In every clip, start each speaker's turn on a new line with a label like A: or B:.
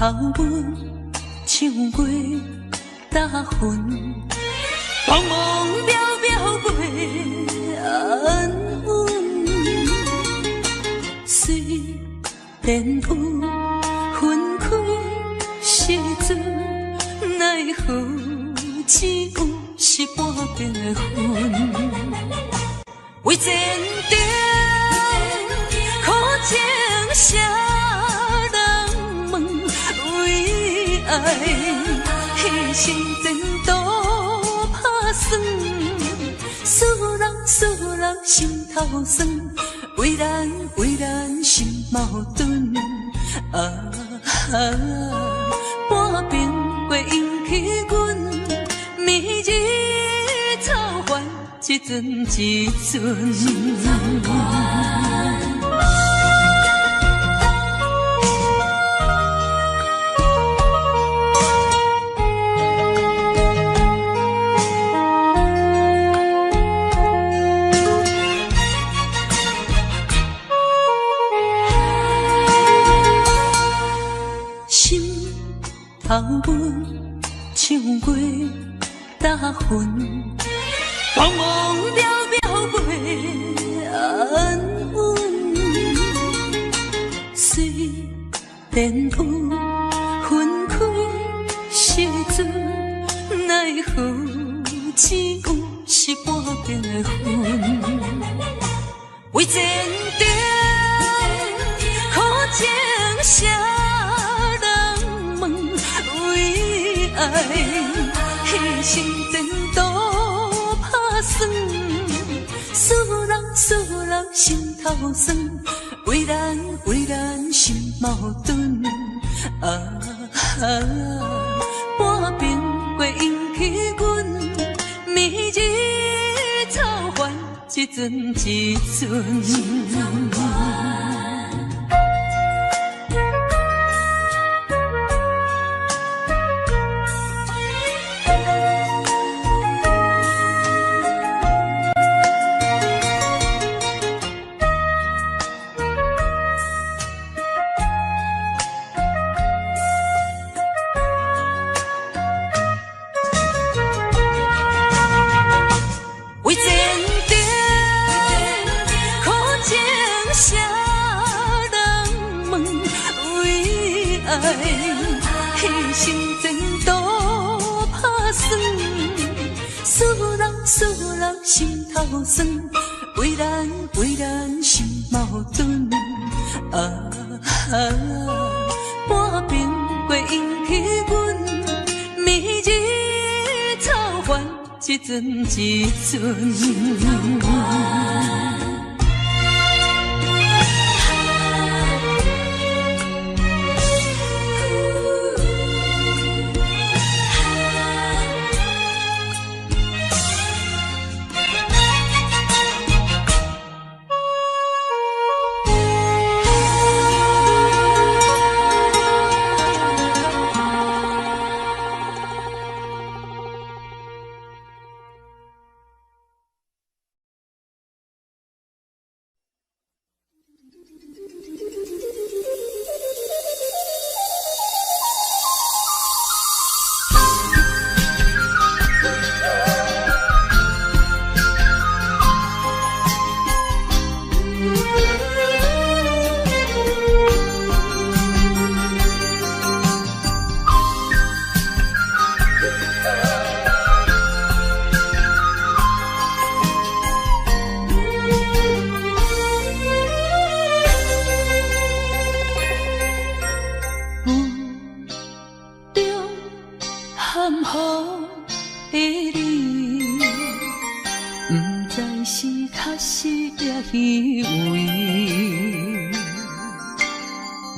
A: 头文唱过大云，茫茫渺渺袂安稳。虽然有分开时阵，奈何只有是半边的云。为前程苦情谁人问？为爱牺牲前途打算，使人心头酸。为咱心矛盾，半边过引起阮迷日草原一阵一阵。头文唱过大云，茫茫渺渺袂安稳。虽然有分开时阵，奈何只有是半边的云。为前程苦情谁人问？为爱牺牲前途打算，使人心头酸。为咱心矛盾，半边过引起阮迷日草原一阵一阵。牺牲前途打算，使人心头酸。为咱心矛盾，半边过引起阮迷日草原一阵一阵。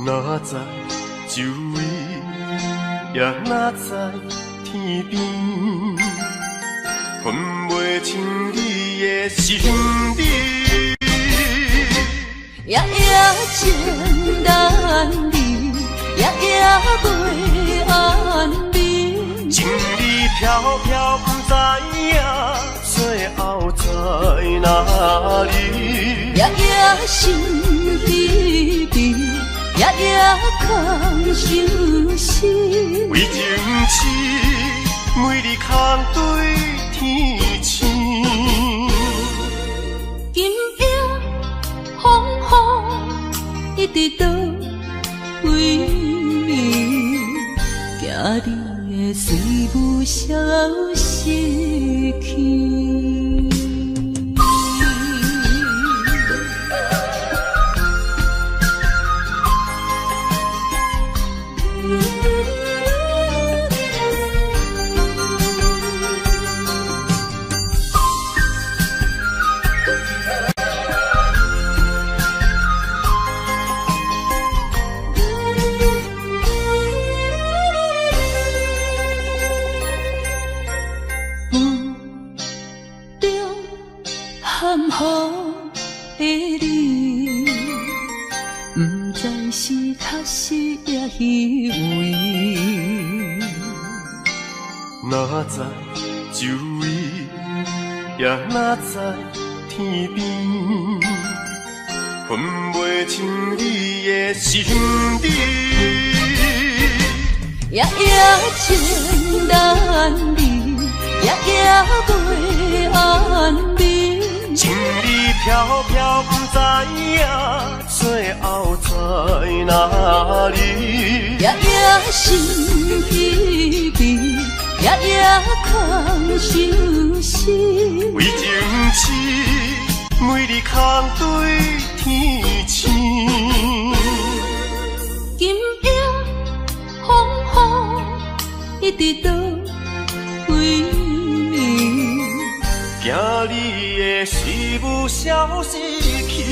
B: 哪知周围，也哪知天边，分袂清你的心理。
A: 夜情难离，夜袂安眠。
B: 情意飘飘，不知影最后在哪里。
A: 夜心悲悲，夜空相思。
B: 为情痴，每日空对天星。
A: 今夜风雨一直到为暝，惊你的随舞消失去。含糊的你，不知是确实也虚伪。
B: 哪知周围，也哪知天边，分袂清你的心底。
A: 夜夜情难离，夜夜袂安眠。
B: 情意飘飘，不知影最后在哪里。
A: 夜夜心稀微，夜夜空相思。
B: 为情痴，每日空对天星。
A: 今夜风雨一直到为暝，
B: 惊你的随舞消失去。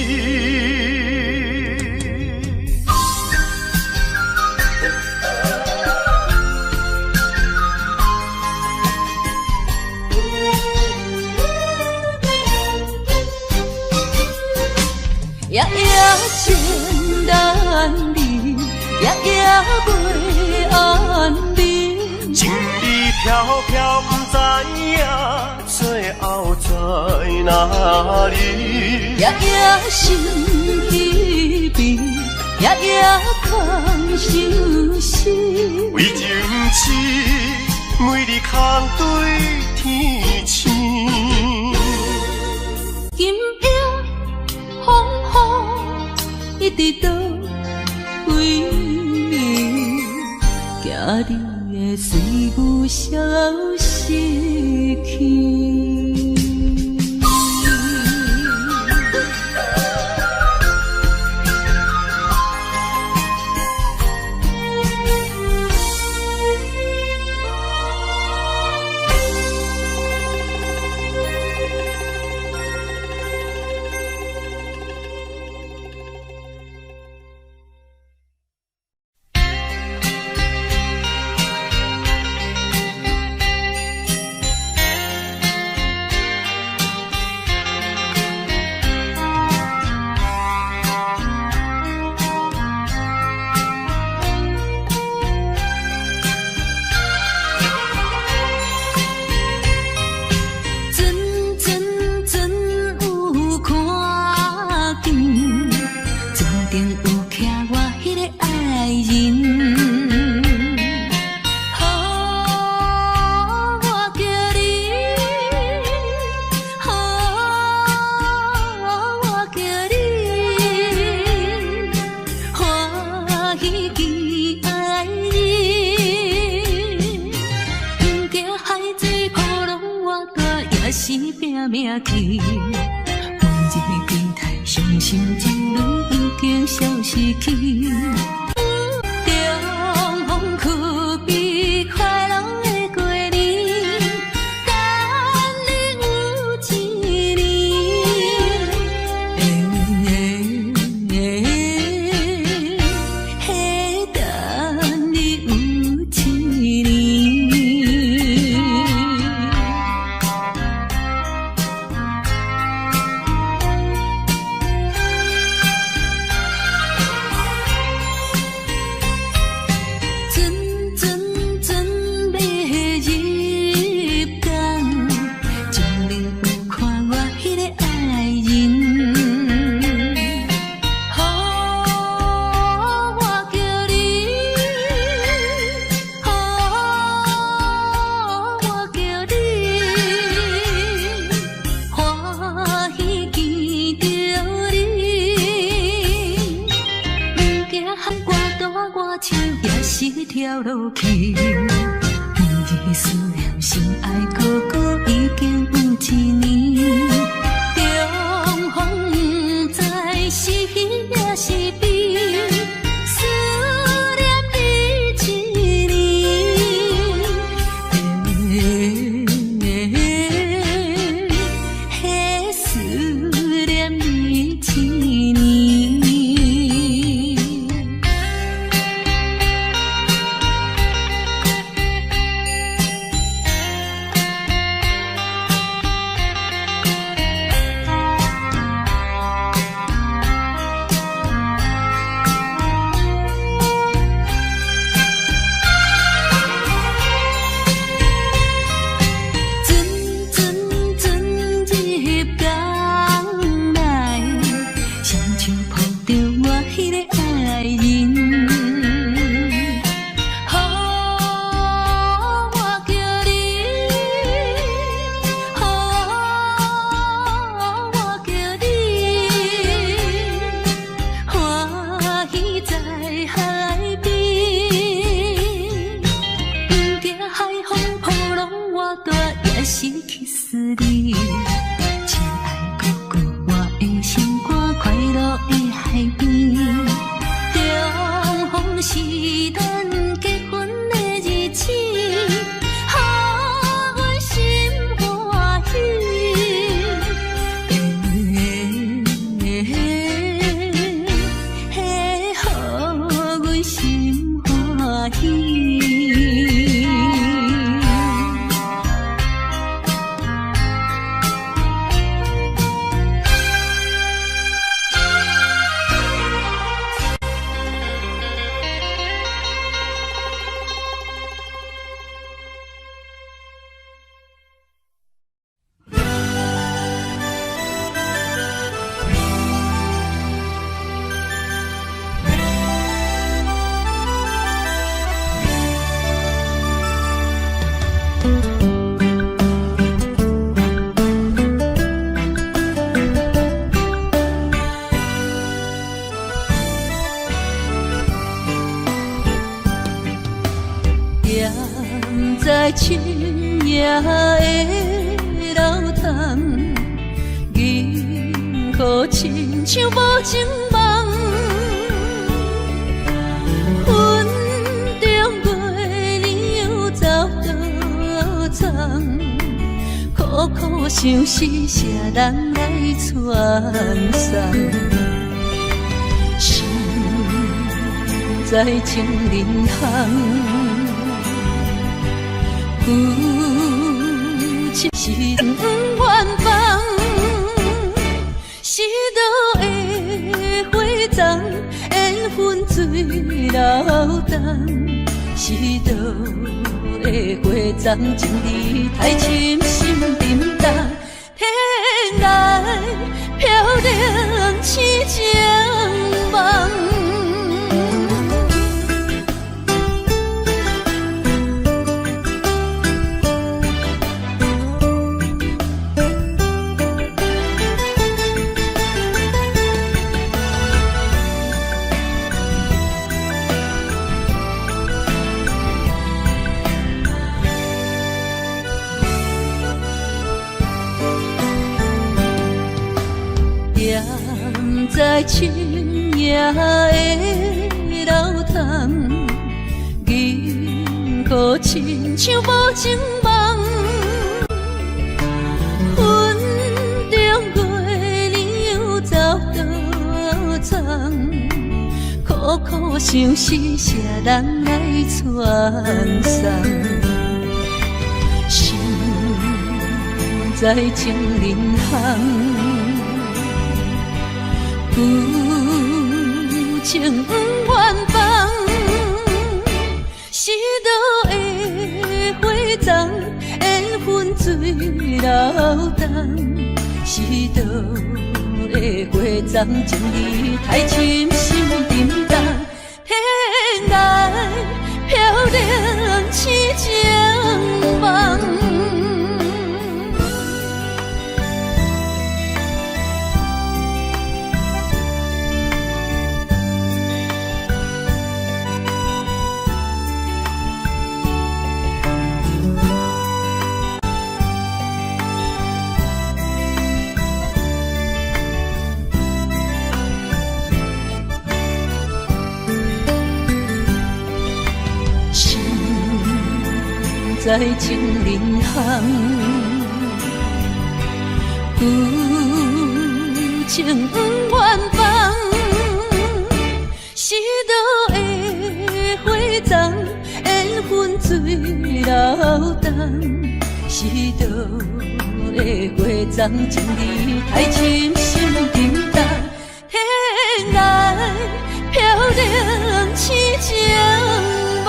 A: 夜夜情难离，夜夜袂安眠。
B: 情意飘飘，不知影最后在哪里。
A: 夜夜心稀微，夜夜空相思。
B: 为情痴，每日空对天星。
A: 今夜风雨一直到为暝，惊你的随舞消失去。是拼命去，每日变态伤心之泪已经消失去。中风去比快乐的过年，等你有一年，等你有一年。是条路去。每日思念心爱哥哥已经有一年，重逢不知是喜也是悲，思念你一年，嘿，思念你一年。失去思你，亲爱哥哥，我的心肝快乐的海边，重逢是咱结婚的日子，予阮心欢喜，予阮心欢喜。在深夜的楼堂，银河亲像无情梦，云中月儿又走倒藏，苦苦相思谁人来传送？心在情人行。有情是远方，是倒的花丛，缘分水流动，是倒的花丛，情义太深，心沉重，天来飘零痴情梦。在深夜的楼堂，银河亲像无情梦，云中月儿又走倒藏，苦苦相思谁人来传送？心在情人行。有情远方，是倒的花丛，缘分水流动，是倒的花丛，情义太深，心沉重，天来飘零痴情梦。在情人行，有情不愿放，是倒的花丛，缘分水流动，是倒的花丛，情义太深心沉重，天涯飘零痴情梦。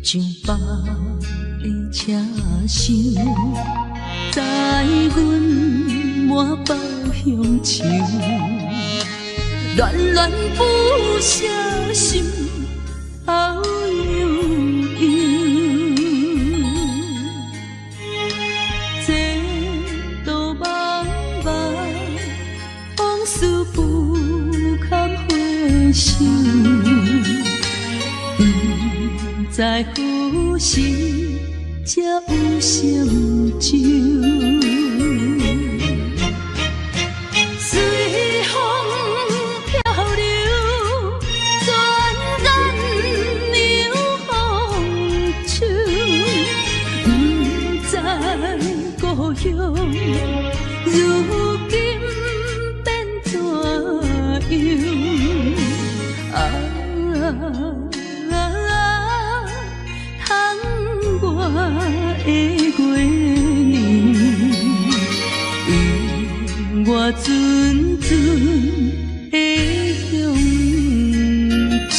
A: 上北的车厢，载阮满北乡愁，恋恋不舍心，后悠悠。这道茫茫，往事不堪回首。在何时才有成就？随风漂流，转眼流风手。不知故乡，如今变怎样？我的月年，永我纯纯的乡愁。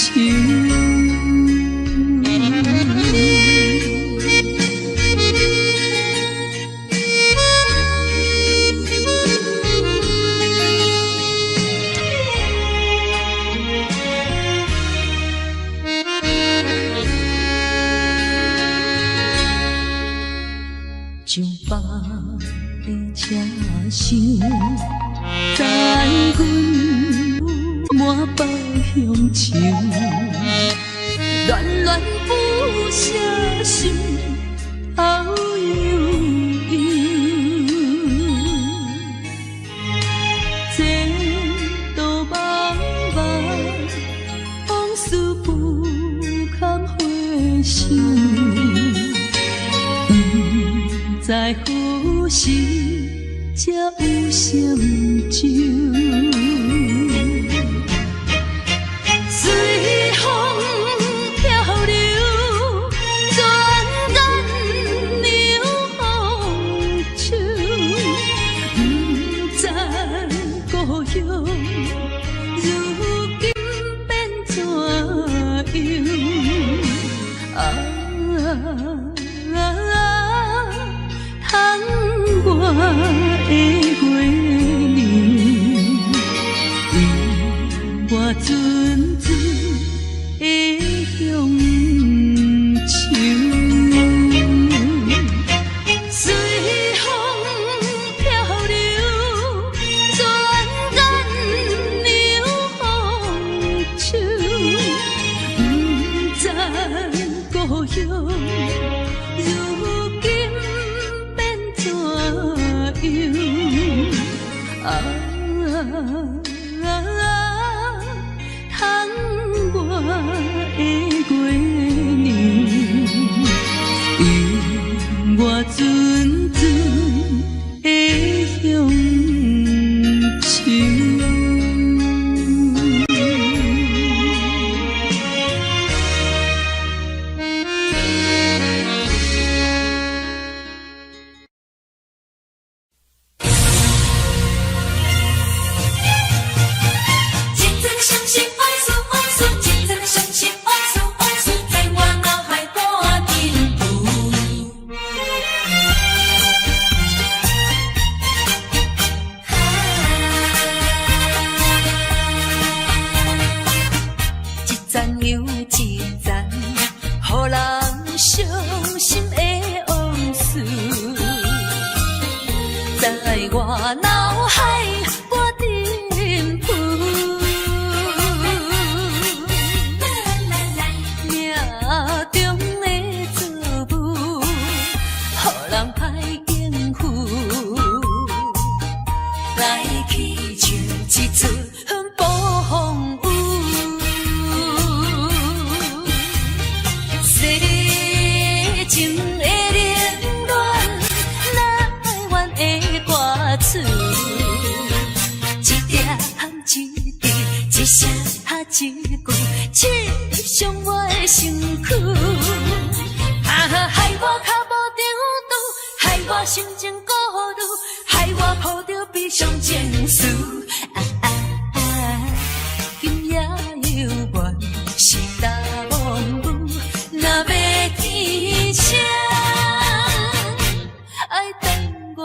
A: 上北的车厢，载阮满北乡愁，恋恋不舍心，后悠悠。这道茫茫，往事不堪回首。在何时才有成就？随风漂流，转眼流风手。不知故乡，如今变怎样？我的月年，永我纯纯的乡愁。随风漂流，转眼流风手。不知故乡，如今我的月年，永我纯纯的乡愁。
C: 精彩的声线，快速，精彩的声线，快速。
A: 声一句，刺伤我的身躯。害我脚无着路，害我心情孤独，害我抱着悲伤情绪。今夜犹原是大梦舞，若要天声，爱等我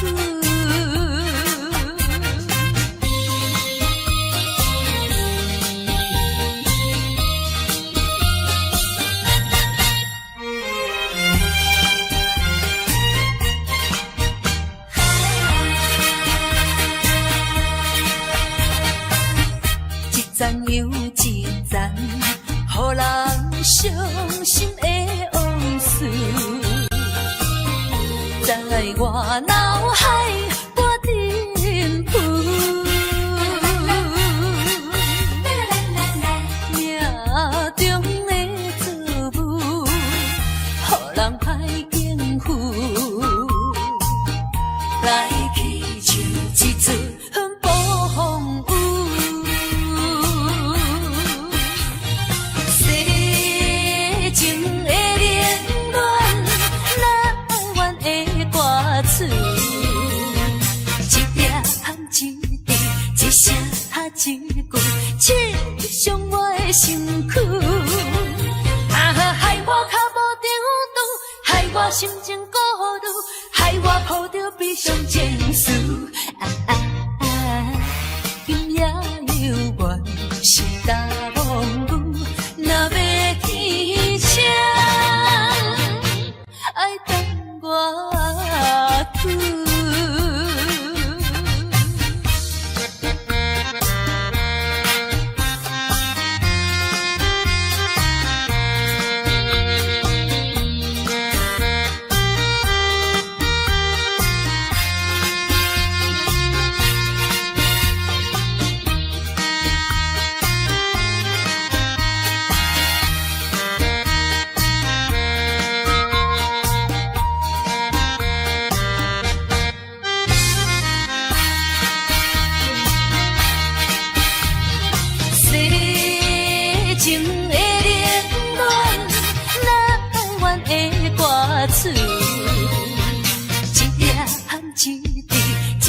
A: 去。赞又一赞，予人伤心的往事，在我脑海不停浮。命中的错误，予人歹应付，来去像一阵暴风雨。一声一句，刺伤我的身躯。害我脚无着路，害我心情孤独，害我抱着悲伤情绪。今夜犹原是大梦舞，若要天声，爱等我去。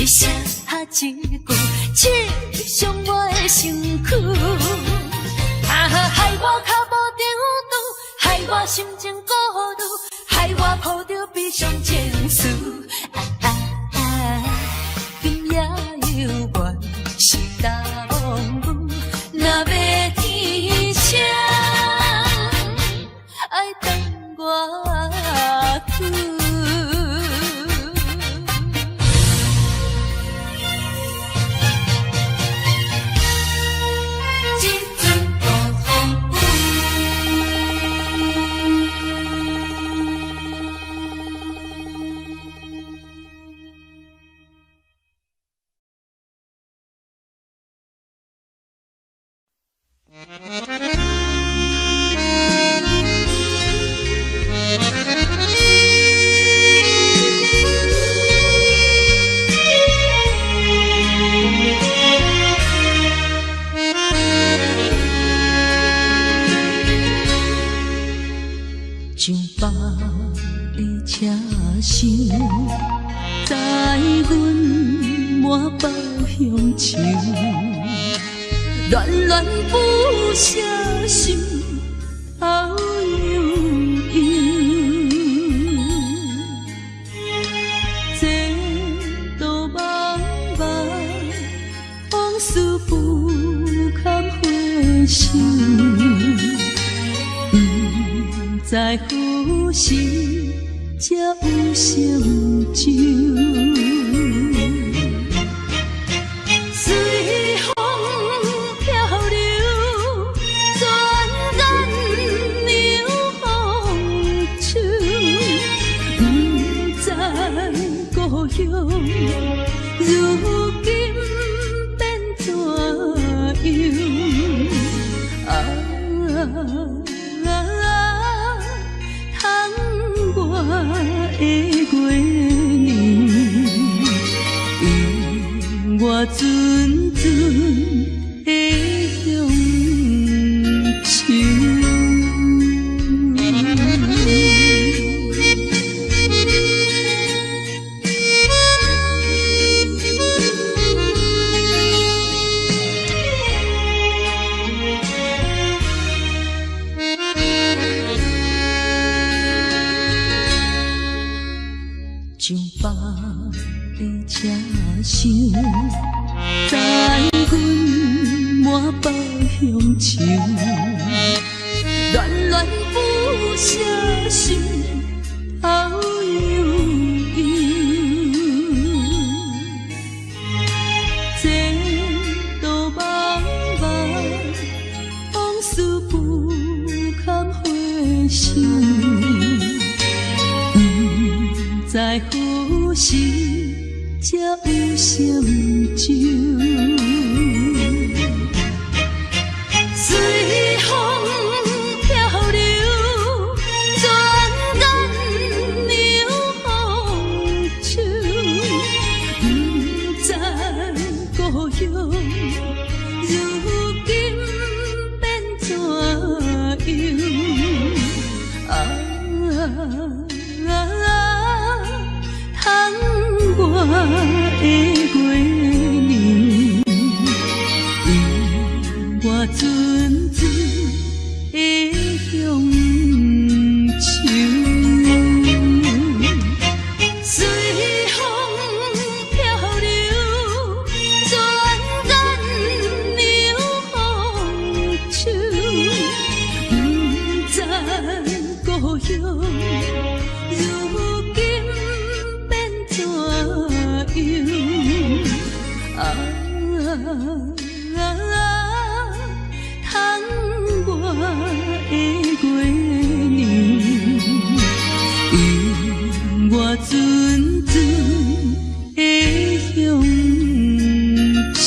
A: 一声一句，刺伤我的身躯。害我脚无着路，害我心情孤独，害我抱着悲伤情绪。今夜犹原是大梦舞，若要天声，爱等我去。上北的车声，载阮满北乡愁，恋恋不舍心头悠悠，这道茫茫往事不堪回首。在何时才有成就？随风漂流，转眼流风手。不知故乡如今变怎样？的月亮，因我存阵的乡愁。像北的车厢，载阮满北乡愁，恋恋不舍心头悠悠。前途茫茫，往事不堪回首。在何时才有相救？随风漂流，转眼流风手，不知故乡如今变怎样？我的月娘，因我阵阵的乡愁，随风漂流，转眼流风手，不知故乡如今变怎叹我的月娘，因我阵阵的乡愁。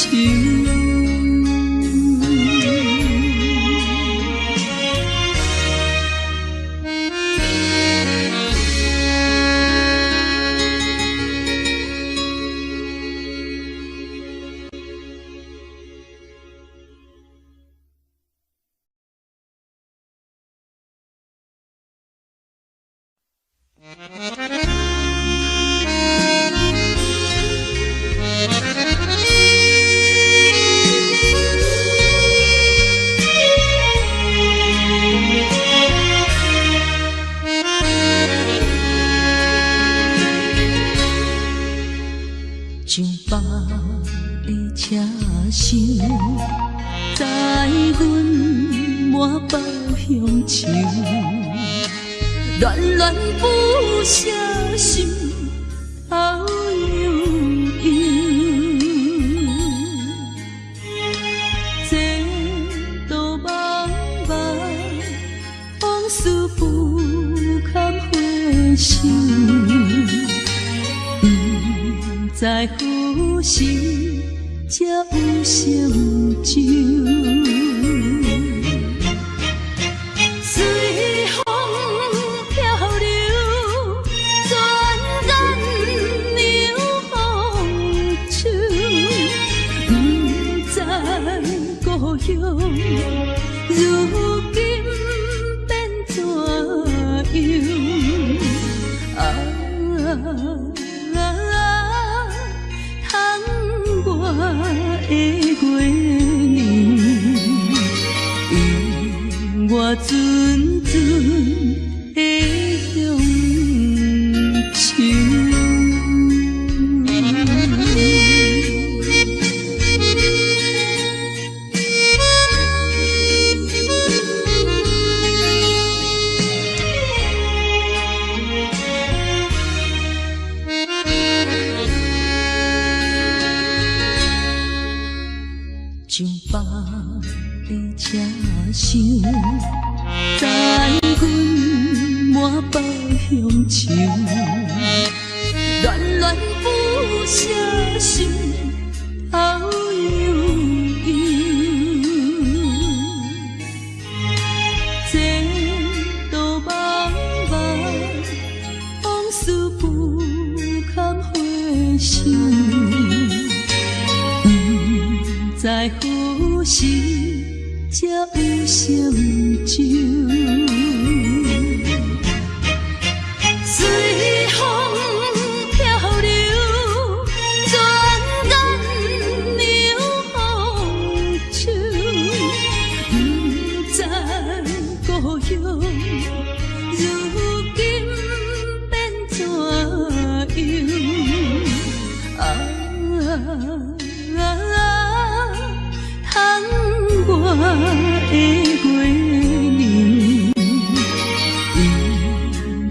A: 像北的车厢，载阮满北乡愁，恋恋不舍心头悠悠。前途茫茫，往事不堪回首。在何时才有相救？随风漂流，转眼流风手，不知故乡如今变怎样？我的月娘，因我阵阵的乡愁。像北的车厢，载阮满北乡愁，恋恋不舍心头悠悠。前途茫茫，往事不堪回首。知何时才有成就。随风漂流，转眼流风手，不知故乡如今变怎样？窗外的月亮，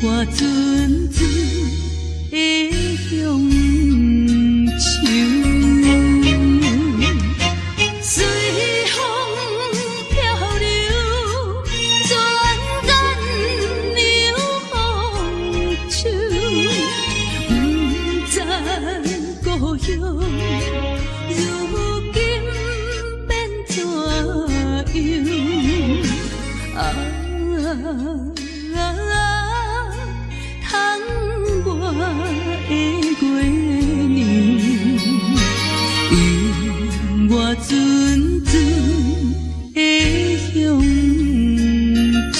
A: 我阵阵的乡愁。随风漂流，转眼流风手，不知故乡如今变怎样？窗外的月亮，引我阵阵的乡愁。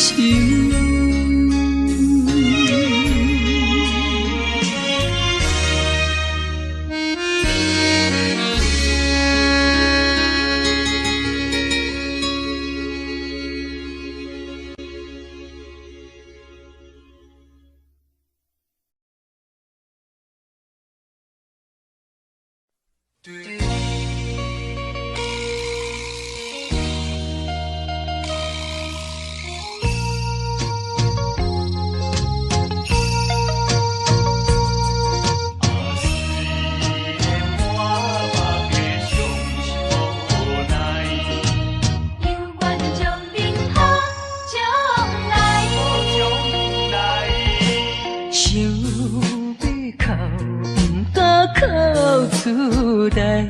A: 厝内，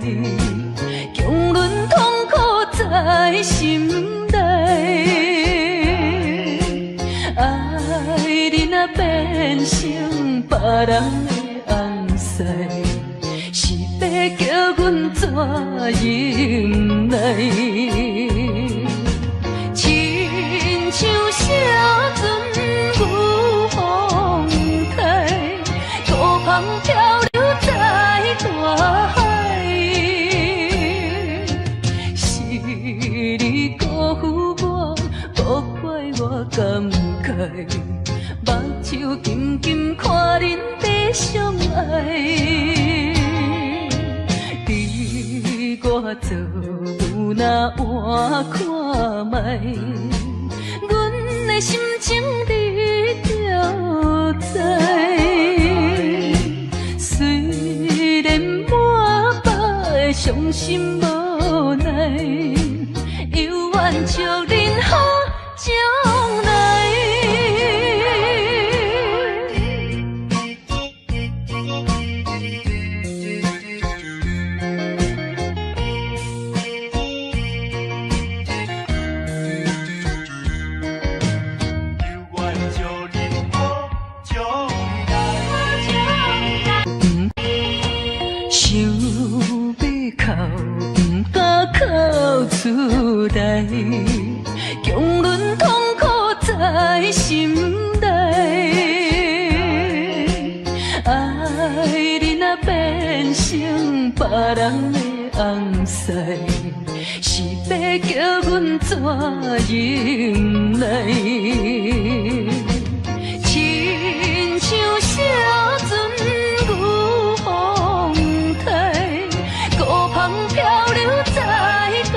A: 强忍痛苦在心内。爱你若变成别人的红婿，是要叫阮怎忍耐？亲像小船有风台，孤帆漂流在大海，是你辜负我，无怪我感慨，目睭紧紧看恁在相爱。你我做有哪换看覓，阮的心情你就知。虽然满腹伤心无奈，犹愿祝恁好将来。厝内，强忍痛苦在心内。爱你若变成别人的红婿，是要叫阮怎忍耐？亲像小船有风台，孤帆漂流在大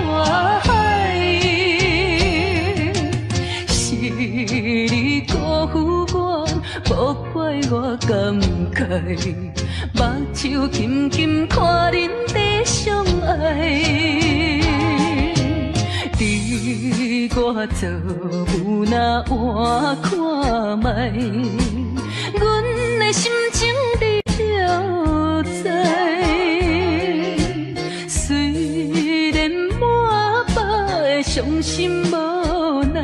A: 海，是你辜负我，无怪我感慨，目睭紧紧看恁在相爱。你我做有哪换看覓，阮的心情你就知。虽然满腹伤心无奈，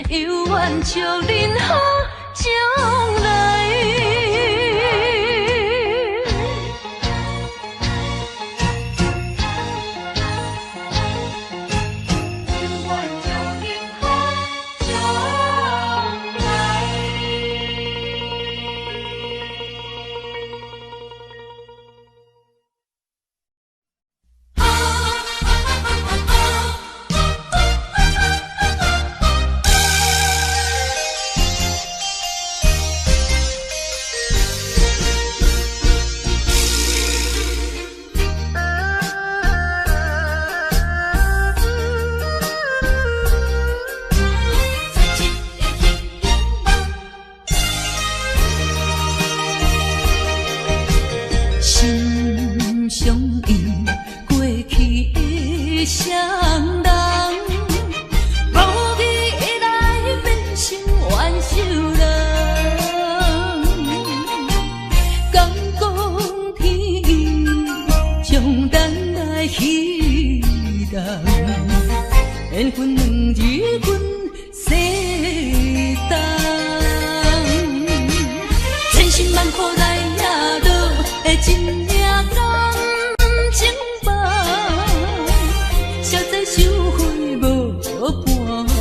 A: 犹愿祝恁好将来。双人，无意来变成怨仇人。敢讲天将咱来彼人，缘分两日阮世当，千辛万苦来也落的真命感情吧，消灾收回无半项，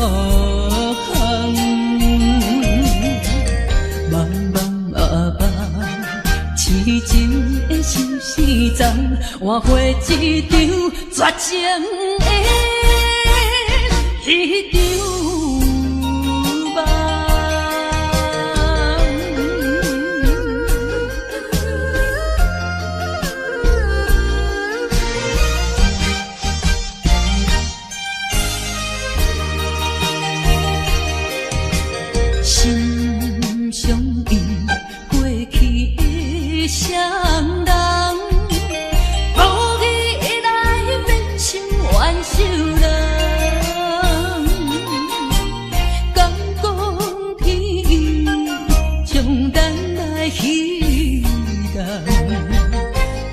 A: 茫茫啊茫，痴情的心事重，换回一场绝情的迄场梦。心相印，过去的双人，无意来变成怨仇人。敢讲天将咱来彼人，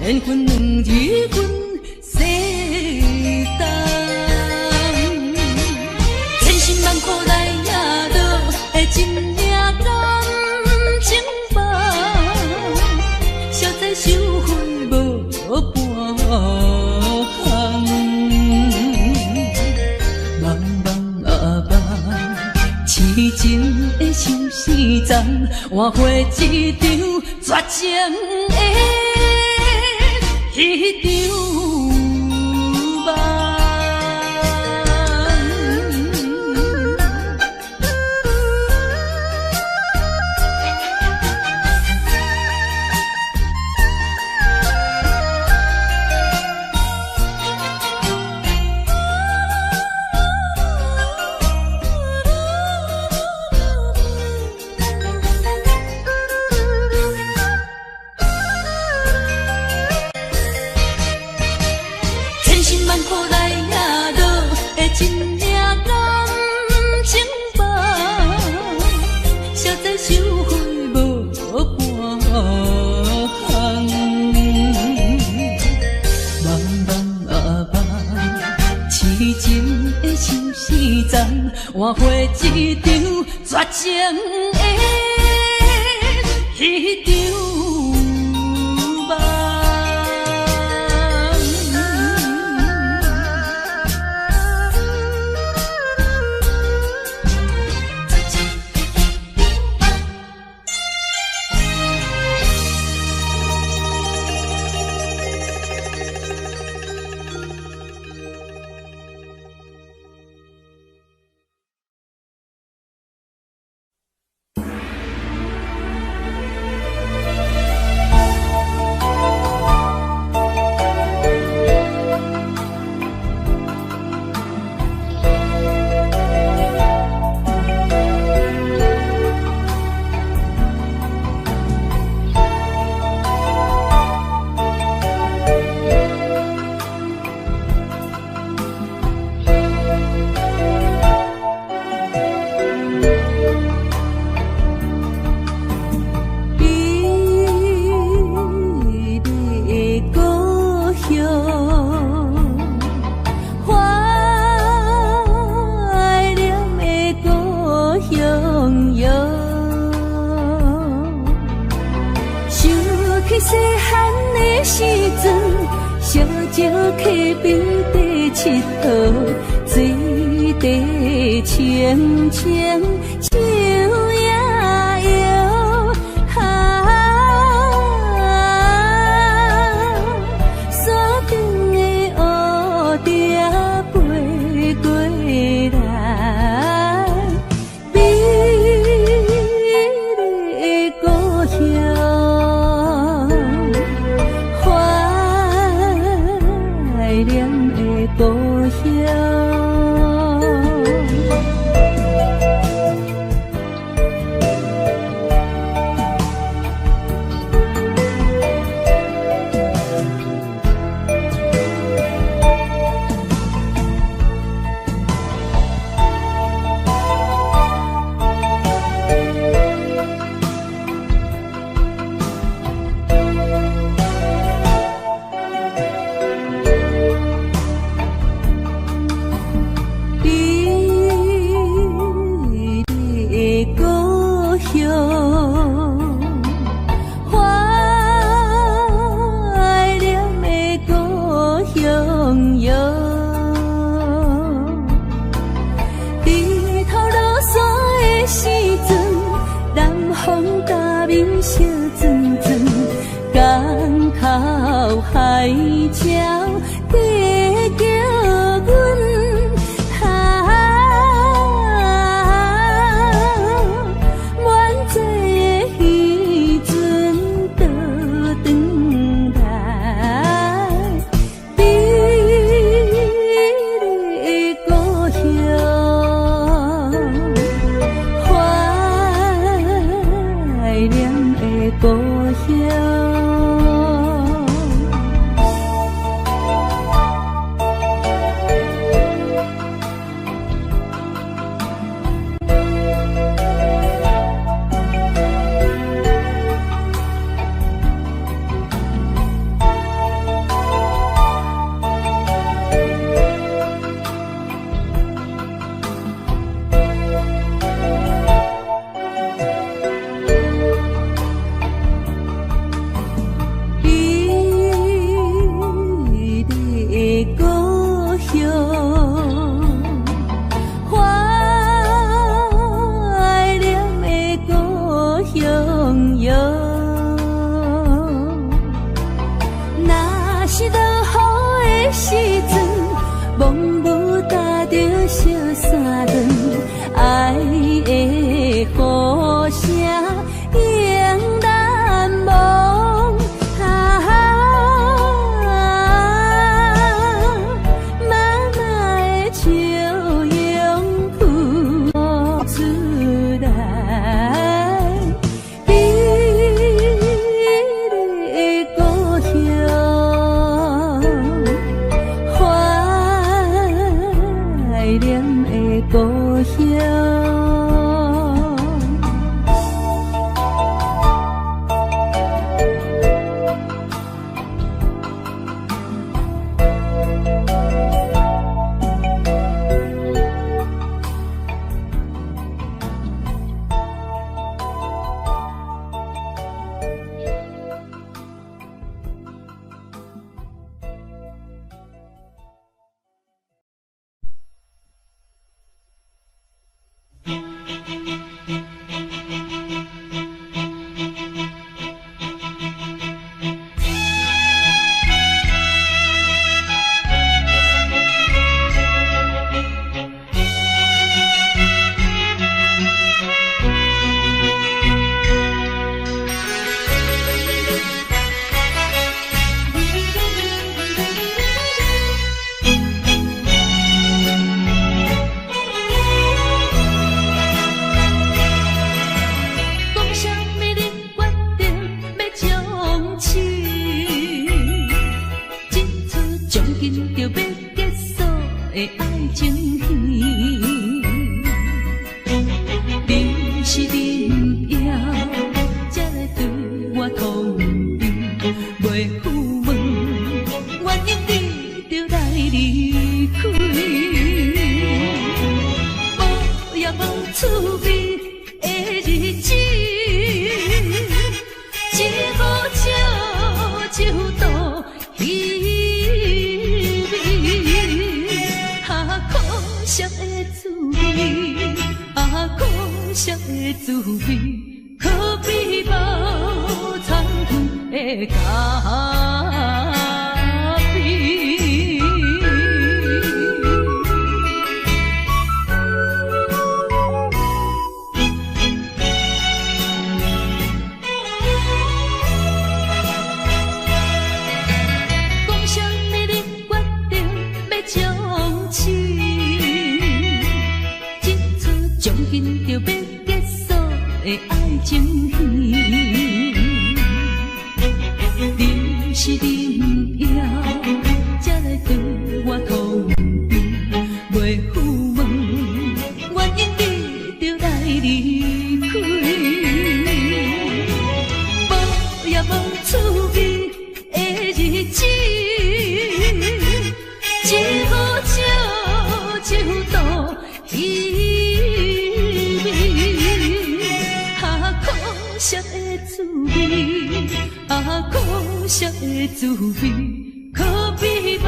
A: 缘分两日阮世当，千辛万苦来也落的真命感情吧，消灾收回无半项，茫茫啊茫，痴情的心事重，换回一场绝情的迄场梦。千辛万苦来也落的真命感情吧，消灾收回无半项，茫茫啊茫，痴情的心事重，换回一场绝情的迄场梦。细汉的时阵，小石溪边底佚佗，水底清清，树也摇。山顶的乌蝶飞过来，美丽的故乡。怀念的故乡。紧就要结束的爱情戏。你是恁也才来对我通知，袂赴问原因你就来离开，无也无趣味的日子，只好笑就度稀微，可惜的滋味，可惜的滋味，可比无参吞的咖啡。讲什么你决定要将痴，这出将紧就要结束的爱情戏。你是恁也才来对我通知，袂赴问原因你就来离开，无也无趣味的日子，只好笑就度稀微，可惜的滋味，可惜的滋味，可比无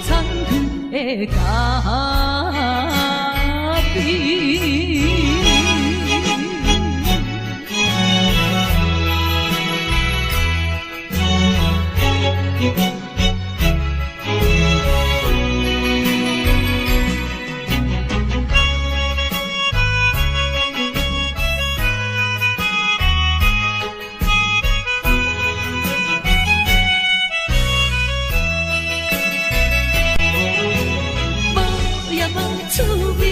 A: 参吞的咖啡。趣味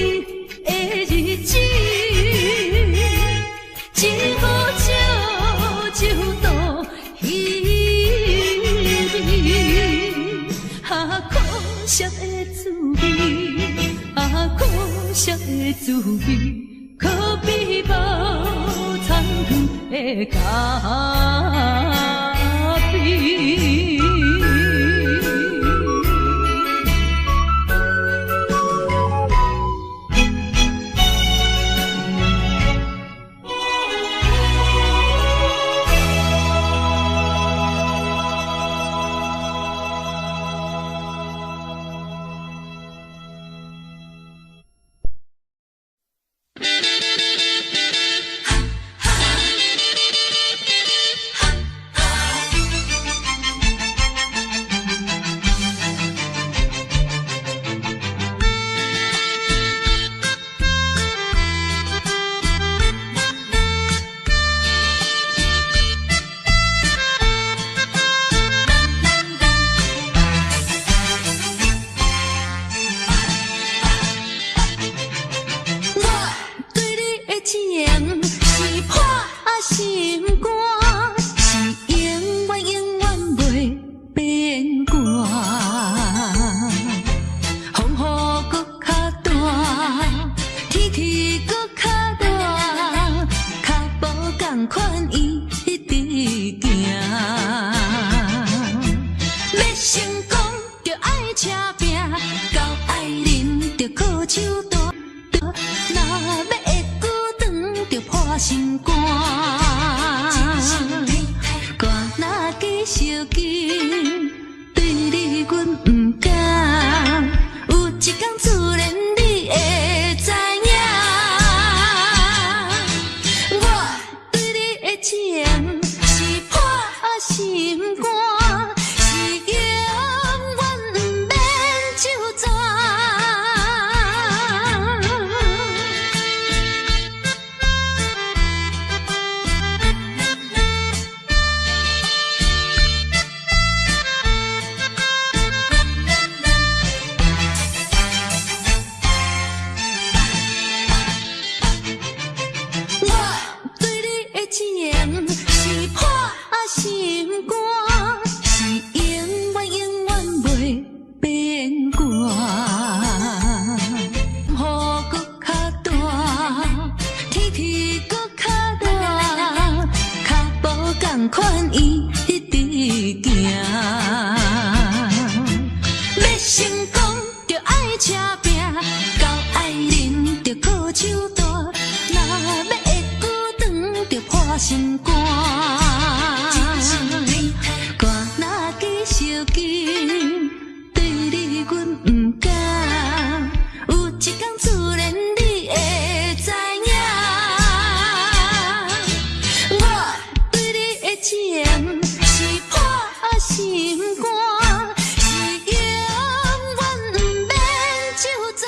A: 的日子，只好笑就度稀微，可惜的滋味，可惜的滋味，可比无参吞的咖啡。车拼，到爱人着靠手大，若要会久长着破心肝。歌若继续紧，对你阮不敢，有一天自然你会知影。我对你的情是破心肝，是永远不免就全。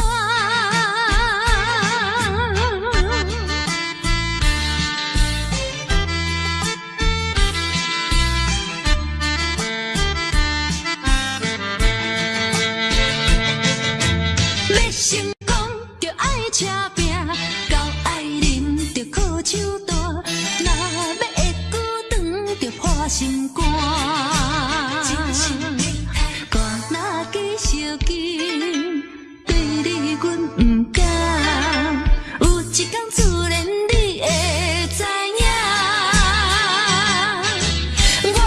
A: 要成功着爱车拼，到爱人着靠手大，若要会久长着破心肝。歌若继续紧，对你阮不敢，有一天自然你会知影。我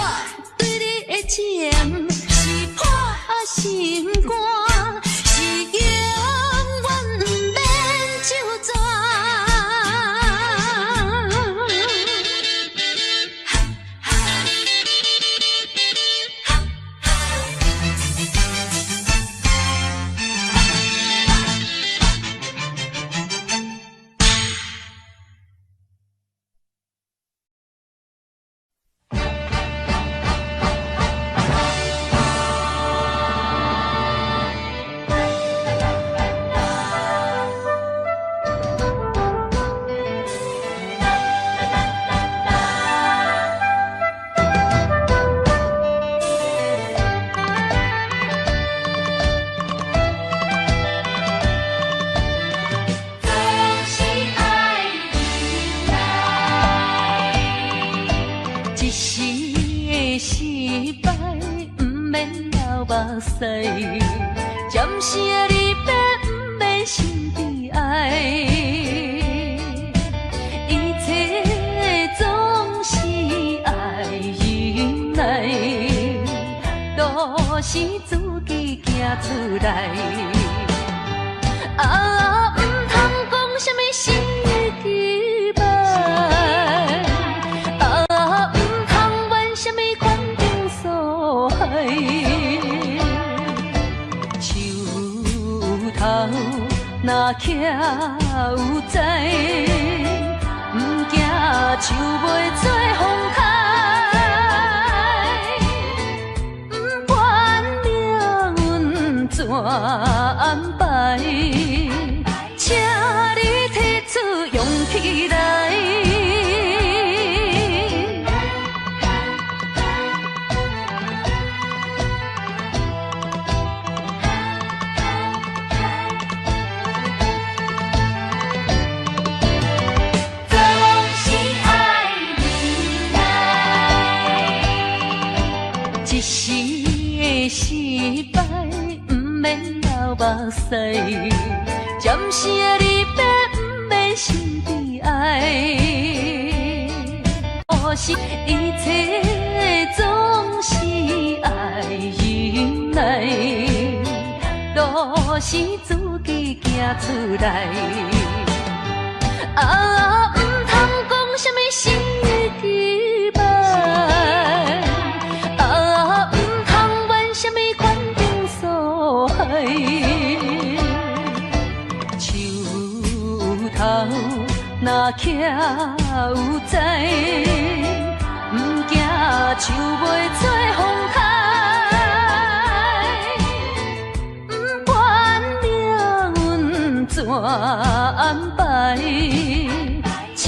A: 对你的情是破心肝，是永远不免就全。一时的失败，不免流目屎，暂时的离别，不免心悲哀。一切总是爱忍耐，都是自己行出来。啊，唔通讲什么心意期盼。什么款定所害？树头若徛有在，不惊树袂做风开。不管命运怎安排，请你提出勇气来。一时的失败，不免流目屎，暂时的离别，不免心悲哀。可是一切总是爱忍耐，都是自己行出来。啊，唔通讲什么心意期盼。什么款定所害？树头若徛有在，不惊树袂做风开。不管命运怎安排，请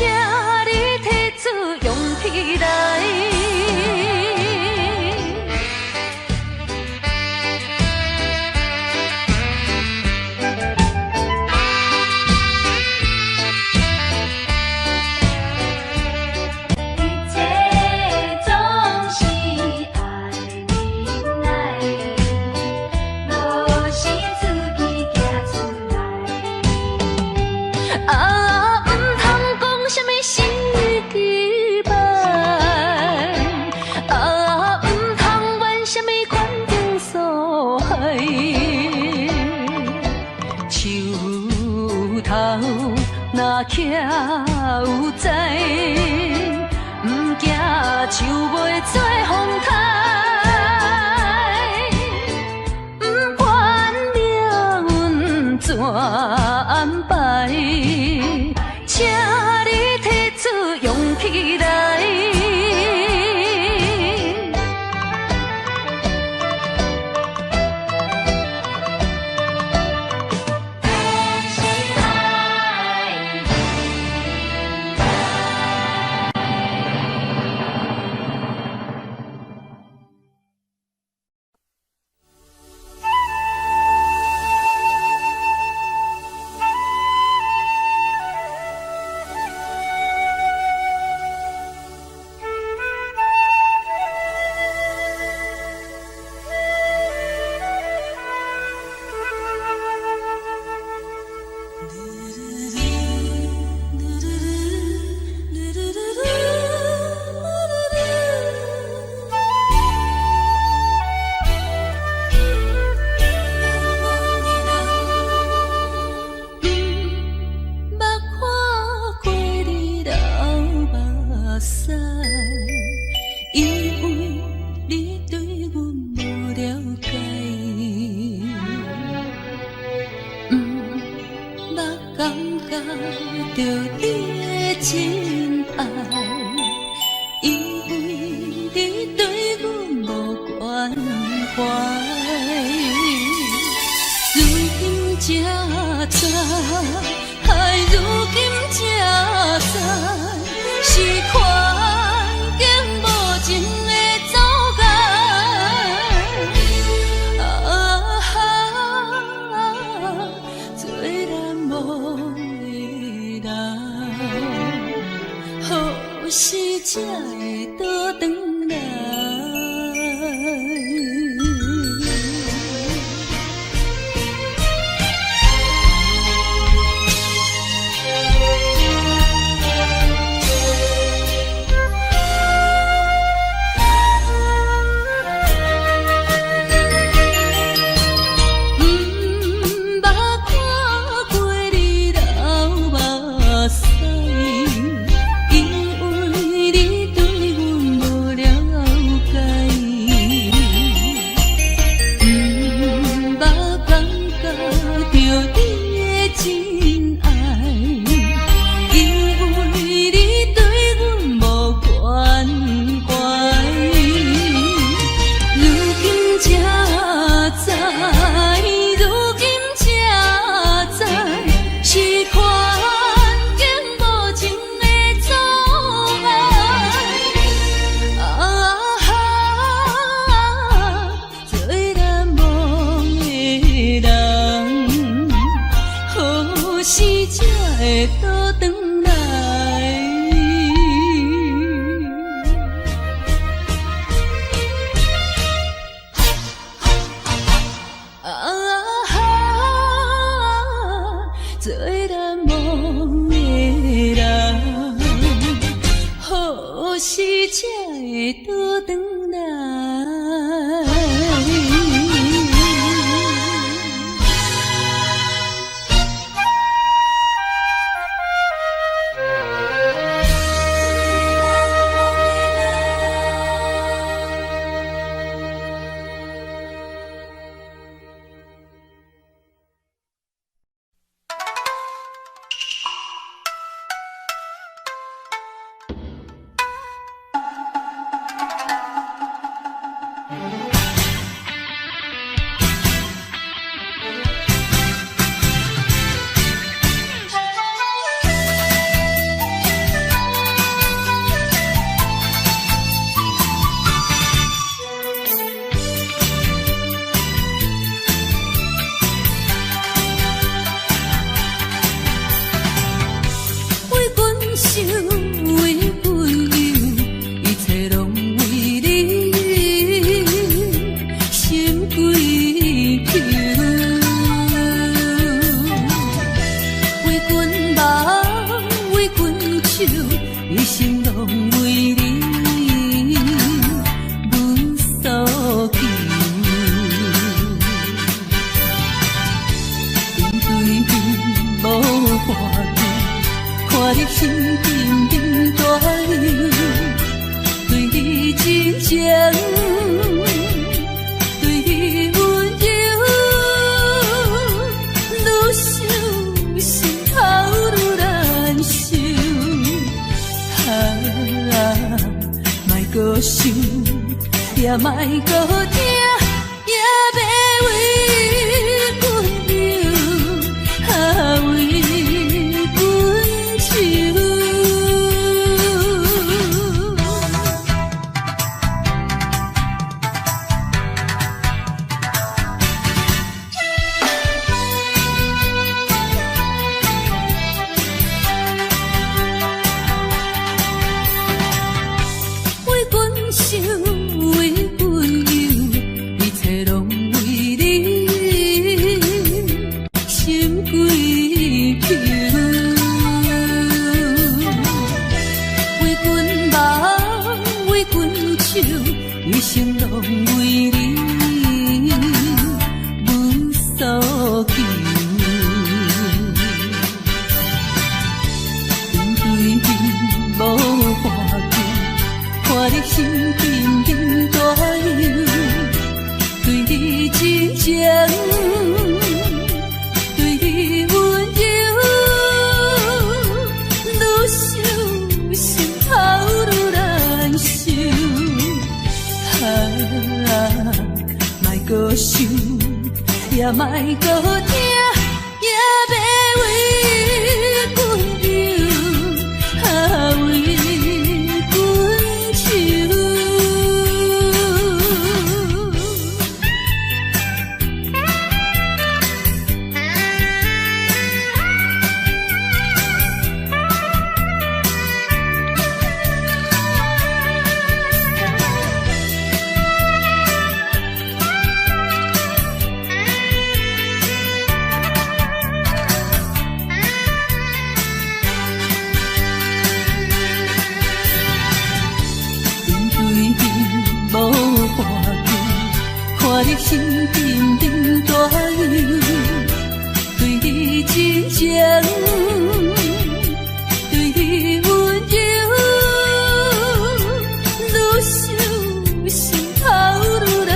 A: 你提出勇气来。啊，唔通讲什么心意期盼，啊，唔通怨什么款定所害。徛有在，不惊树袂做风台，不管命运怎安排，请你提出勇气来。莫搁听，也要为阮游，为阮愁。一生拢为你无所求，面对面无半句，看你心紧紧大忧，对你真情，对你温柔，愈想心头愈难受。莫搁想，也莫搁听，也要为阮游，为阮愁。无半句，看你心紧紧大忧，对你真情，对你温柔，愈想心头愈难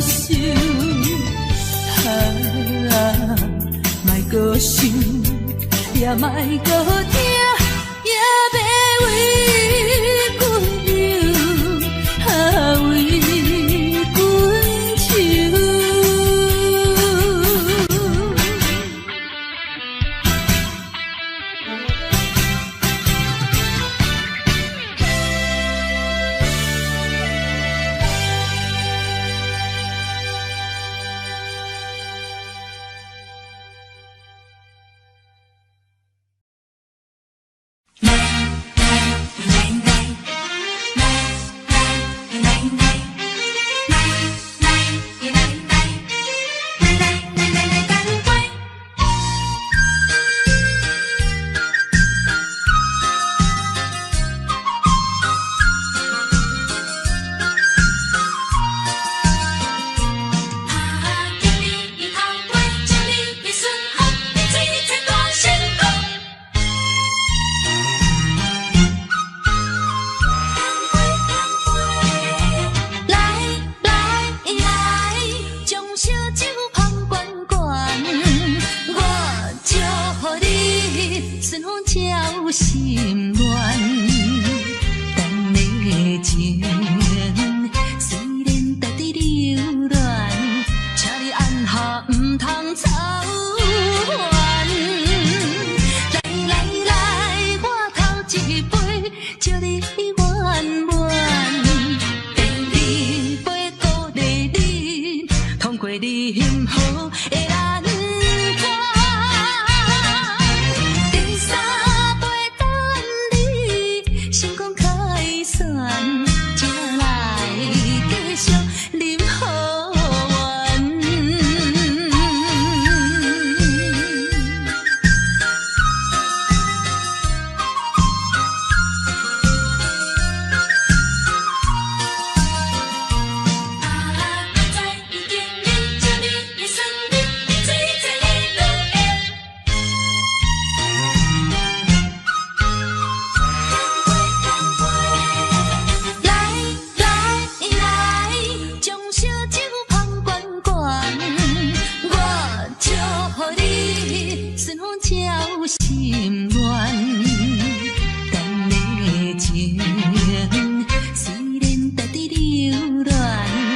A: 受。莫搁想，也莫搁听，也要为阮游。为阮愁。心乱，等的情虽然在伫流乱，请你按下唔通操烦。来来来，我头一杯，祝你圆满。第二杯鼓励你，通过任何的难关。心乱，等的情虽然在伫流乱。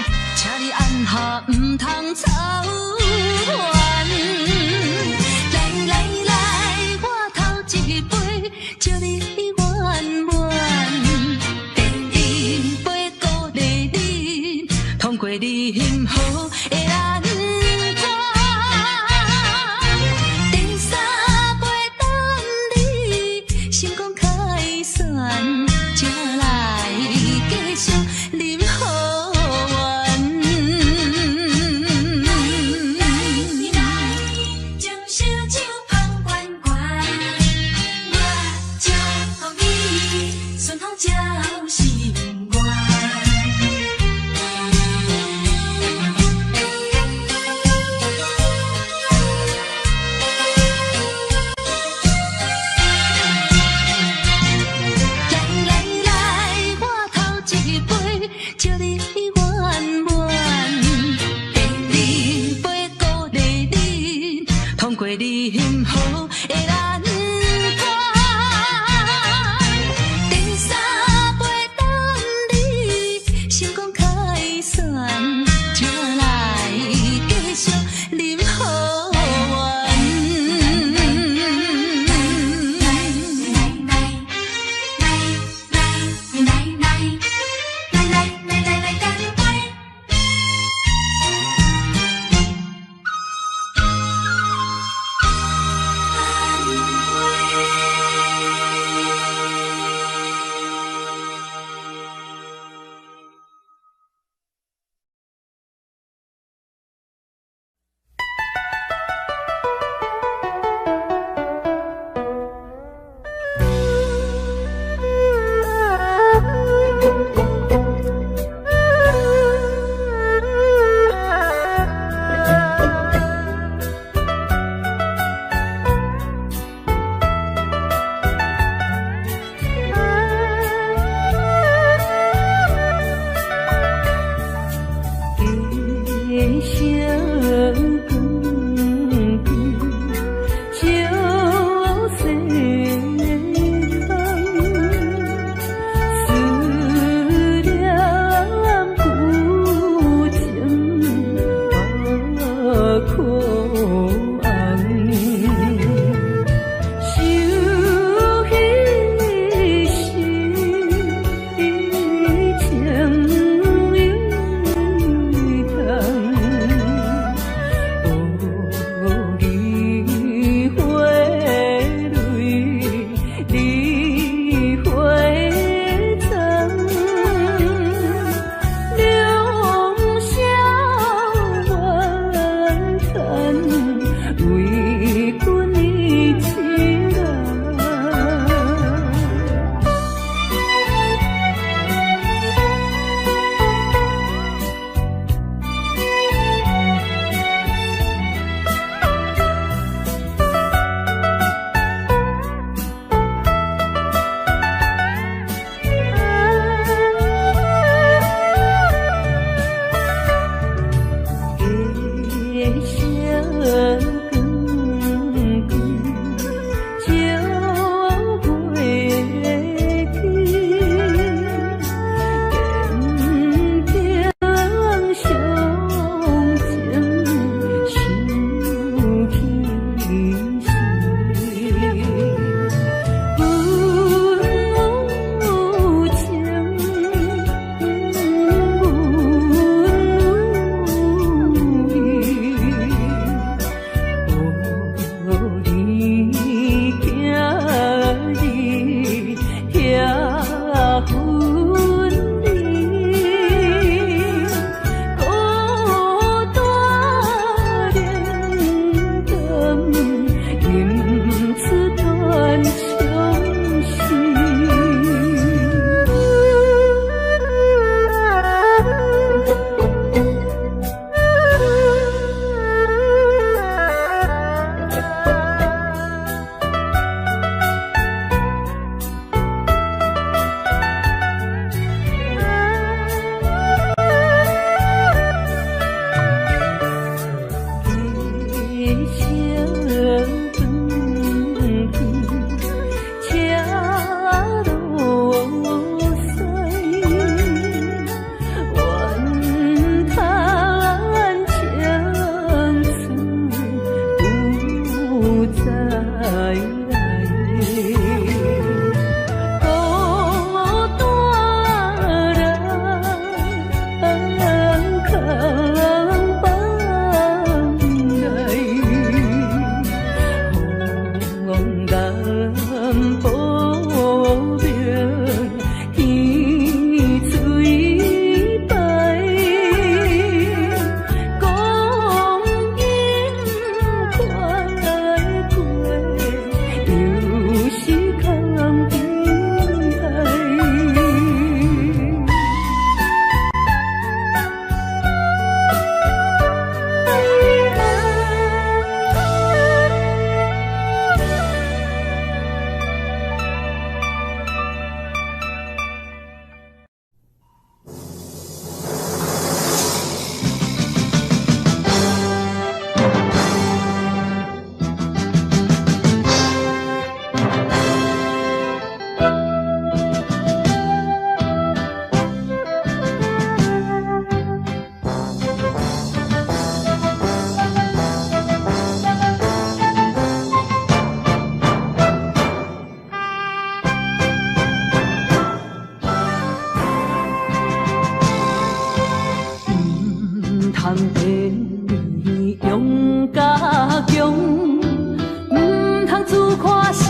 A: 甲强，唔通自看成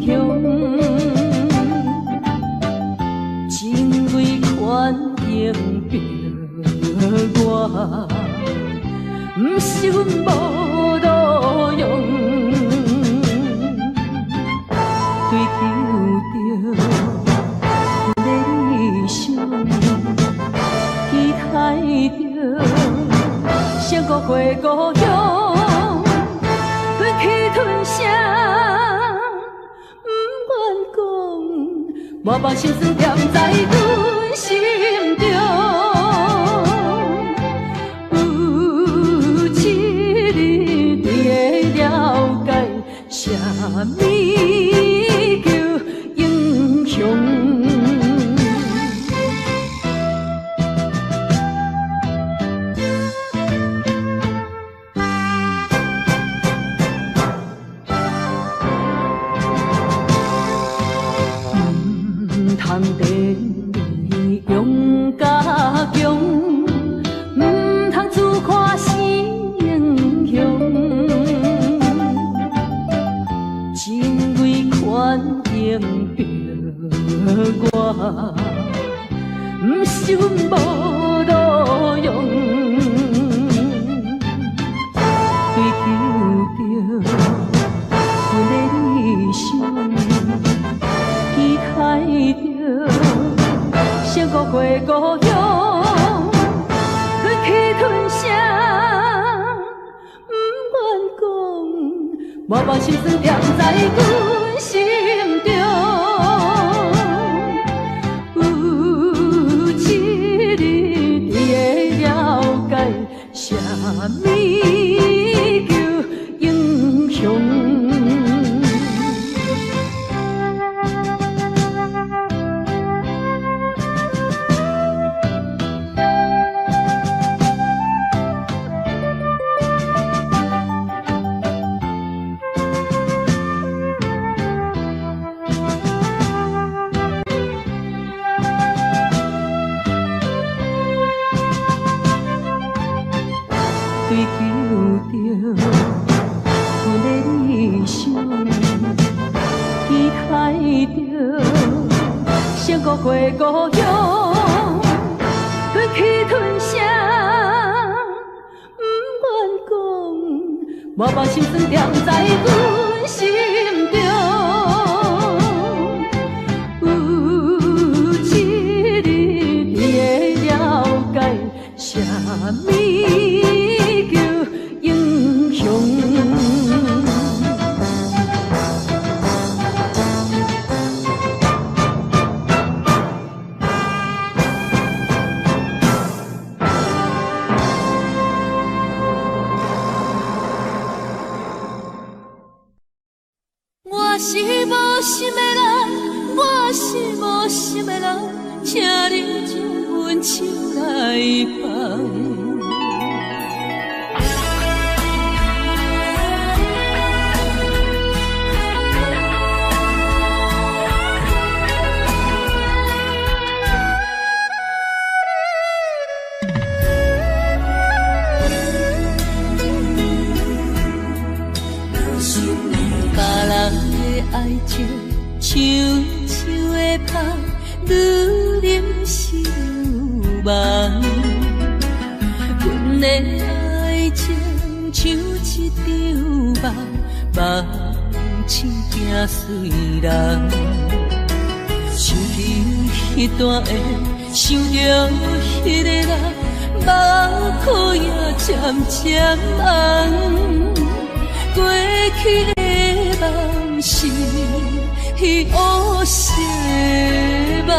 A: 雄。情为权应着我，唔是阮无路用，追求着理想，期待着成国回故乡，吞气吞声，唔愿讲，满腹心酸踮在阮心中。有一日你会了解，啥物叫英雄。通电你勇甲强，唔通自看成雄。情为权应着我，唔是阮无路用，追求着阮的理想，期待着成国回故乡，吞气吞声，唔愿讲，满腹心酸踮在阮心中。有一日你会了解，啥物叫英雄。追求着阮的理想，期待着成国回故乡，吞气吞声，唔愿讲，满腹心酸踮在阮心中。有一日你会了解，啥物叫英雄。我是无心的人，我是无心的人，请你将阮手来放。爱情像树的芳，愈啉是愈梦。阮的爱情像一场梦，梦醒惊碎人。想起迄段的，想着迄个人，目眶也渐渐红。过去的梦是乌色的梦，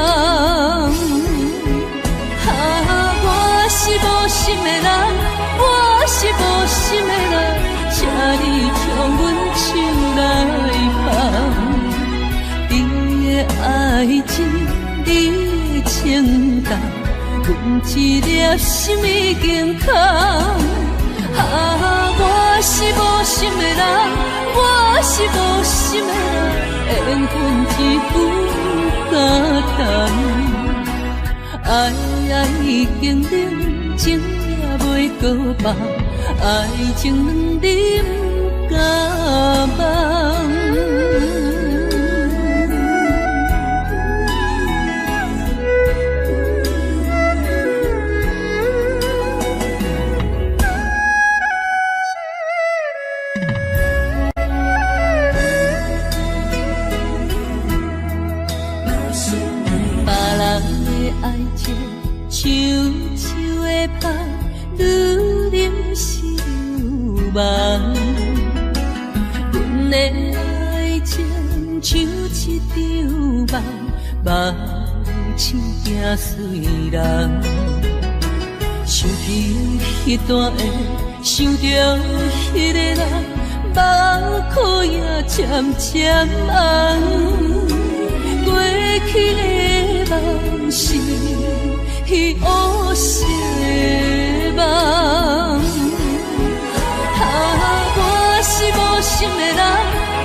A: 我是无心的人，我是无心的人，请你将阮手来放。你的爱情，你的情重，阮一粒心已经空。我是无心的人，我是无心的人，缘分只不简单。爱已经冷，情也袂搁放，爱情两啉甲梦。爱情像树的香，愈啉是愈梦。阮的爱情像一场梦，梦醒惊碎人。想起迄段的，想着迄个人，目眶也渐渐红。过去的梦是乌色的梦，我是无心的人，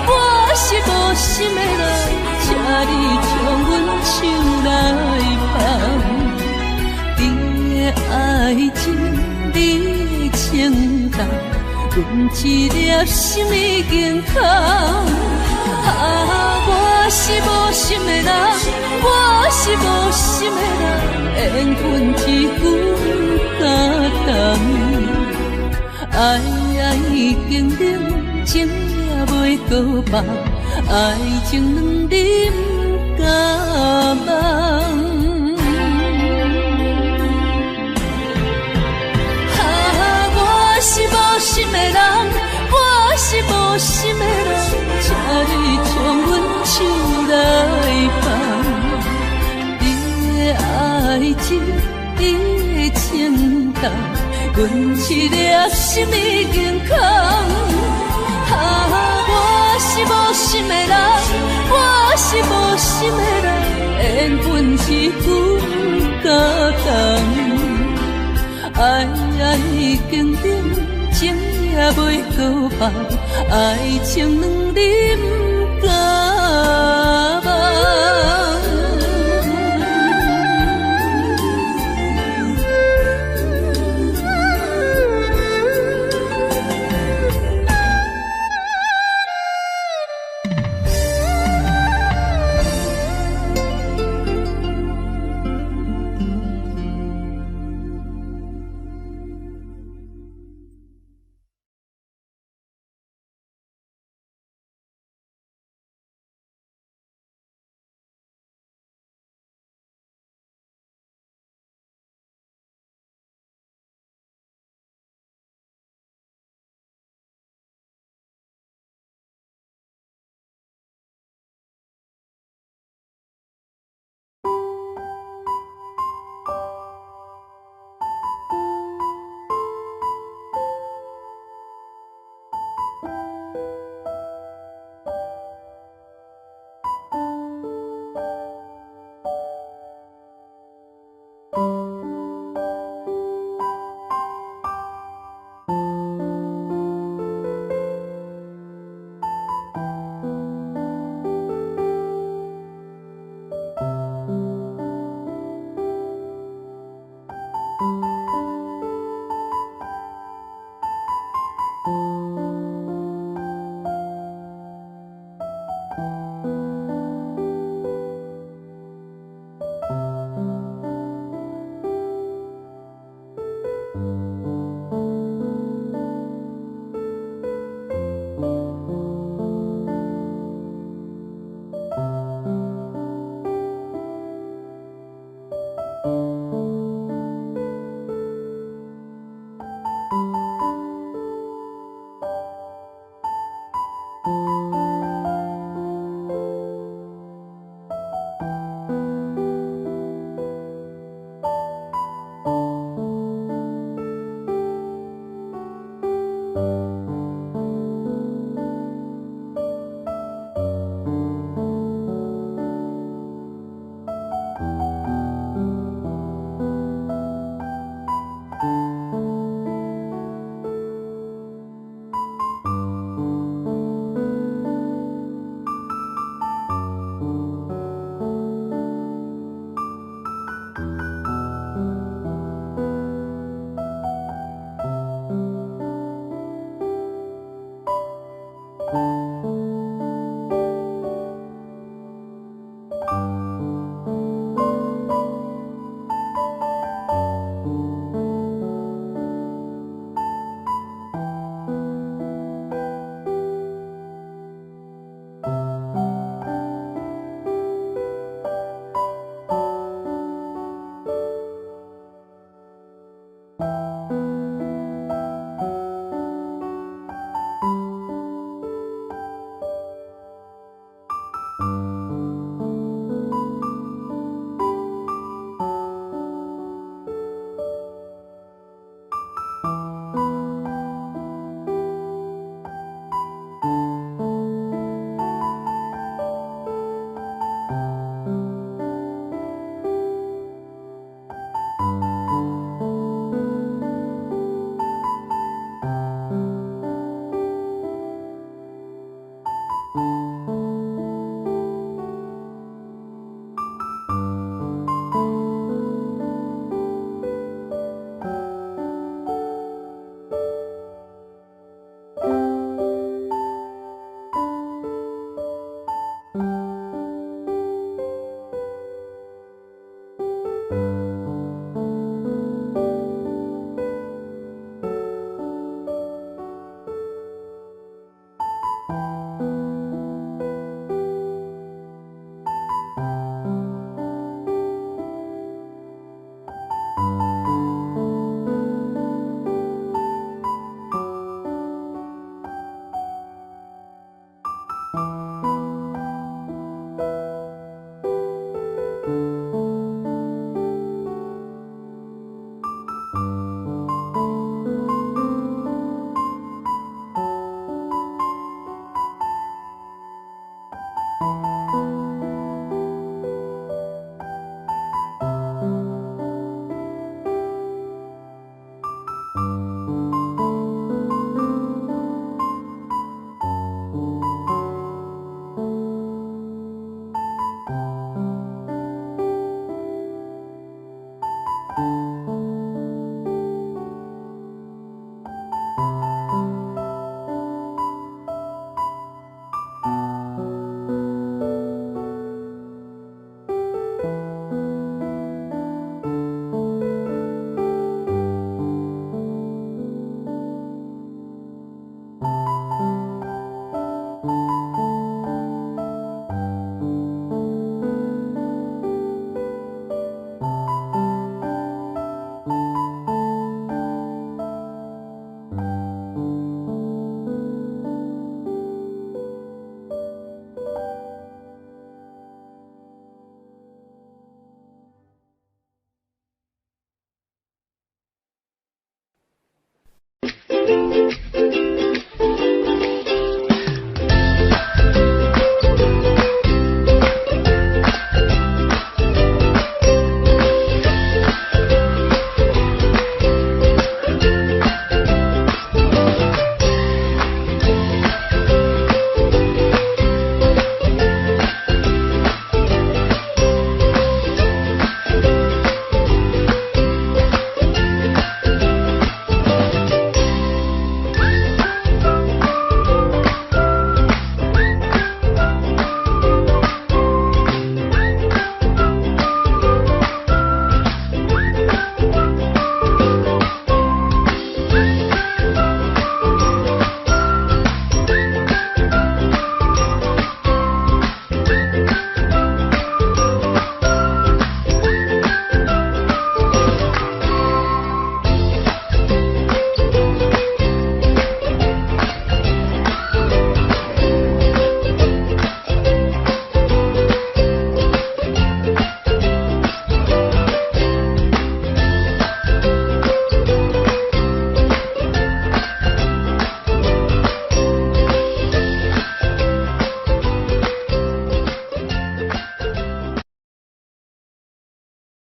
A: 我是无心的人，请你将阮手来放。你的爱情，你的情重，阮一粒心已经空。我是无心的人，我是无心的人，缘分一句感动。爱已经冷，情也袂搁放，爱情两啉甲梦。我是无心的人，我是无心的人，请你将阮手来放。你的爱情，你的情重，阮一粒心已经空。我是无心的人，我是无心的人，缘分一句感动。爱已经冷，情也袂搁放，爱情两啉甲梦。